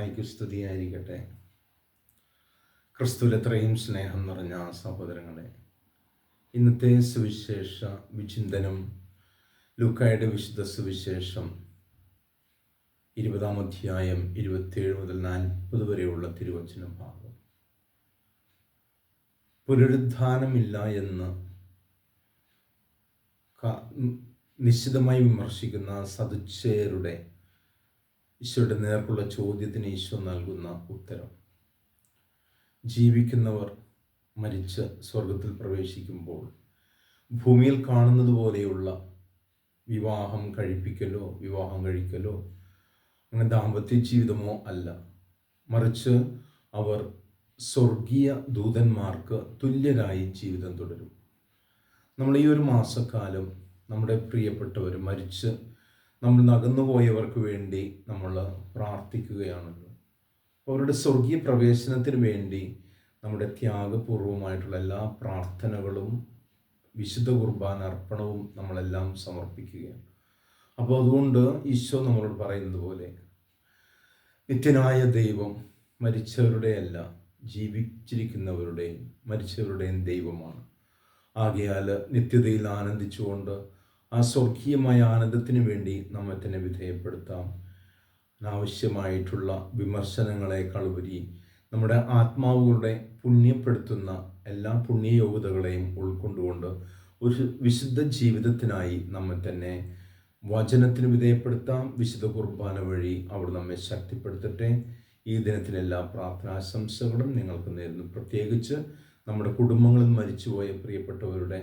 മിശിഹായ്ക്ക് സ്തുതിയായിരിക്കട്ടെ. ക്രിസ്തുവിൽ എത്രയും സ്നേഹം നിറഞ്ഞ സഹോദരങ്ങളെ, ഇന്നത്തെ സുവിശേഷ വിചിന്തനം ലൂക്കായുടെ വിശുദ്ധ സുവിശേഷം 20-ാം അധ്യായം 27 മുതൽ 40 വരെയുള്ള തിരുവചന ഭാഗം. പുനരുദ്ധാനമില്ല എന്ന് നിശ്ചിതമായി വിമർശിക്കുന്ന സദുച്ചേയരുടെ ഈശോയുടെ നേർക്കുള്ള ചോദ്യത്തിന് ഈശോ നൽകുന്ന ഉത്തരം: ജീവിക്കുന്നവർ മരിച്ച് സ്വർഗത്തിൽ പ്രവേശിക്കുമ്പോൾ ഭൂമിയിൽ കാണുന്നത് പോലെയുള്ള വിവാഹം കഴിക്കലോ അങ്ങനെ ദാമ്പത്യ ജീവിതമോ അല്ല, മറിച്ച് അവർ സ്വർഗീയ ദൂതന്മാർക്ക് തുല്യരായി ജീവിതം തുടരും. നമ്മൾ ഈ ഒരു മാസക്കാലം നമ്മുടെ പ്രിയപ്പെട്ടവർ മരിച്ച് നമ്മൾ നകന്നുപോയവർക്ക് വേണ്ടി നമ്മൾ പ്രാർത്ഥിക്കുകയാണല്ലോ. അവരുടെ സ്വർഗീയ പ്രവേശനത്തിന് വേണ്ടി നമ്മുടെ ത്യാഗപൂർവമായിട്ടുള്ള എല്ലാ പ്രാർത്ഥനകളും വിശുദ്ധ കുർബാന അർപ്പണവും നമ്മളെല്ലാം സമർപ്പിക്കുകയാണ്. അപ്പോൾ അതുകൊണ്ട് ഈശോ നമ്മളോട് പറയുന്നത് പോലെ നിത്യനായ ദൈവം മരിച്ചവരുടെയല്ല, ജീവിച്ചിരിക്കുന്നവരുടെയും മരിച്ചവരുടെയും ദൈവമാണ്. ആകയാൽ നിത്യതയിൽ ആനന്ദിച്ചുകൊണ്ട് ആ സ്വർഗീയമായ ആനന്ദത്തിന് വേണ്ടി നമ്മെ തന്നെ വിധേയപ്പെടുത്താം. അനാവശ്യമായിട്ടുള്ള വിമർശനങ്ങളെക്കാളുപരി നമ്മുടെ ആത്മാവുകളുടെ പുണ്യപ്പെടുത്തുന്ന എല്ലാ പുണ്യയോഗ്യതകളെയും ഉൾക്കൊണ്ടുകൊണ്ട് ഒരു വിശുദ്ധ ജീവിതത്തിനായി നമ്മെ തന്നെ വചനത്തിന് വിധേയപ്പെടുത്താം. വിശുദ്ധ കുർബാന വഴി അവിടെ നമ്മെ ശക്തിപ്പെടുത്തട്ടെ. ഈ ദിനത്തിലെല്ലാ പ്രാർത്ഥനാശംസകളും നിങ്ങൾക്ക് നേരുന്നു. പ്രത്യേകിച്ച് നമ്മുടെ കുടുംബങ്ങളിൽ മരിച്ചുപോയ പ്രിയപ്പെട്ടവരുടെ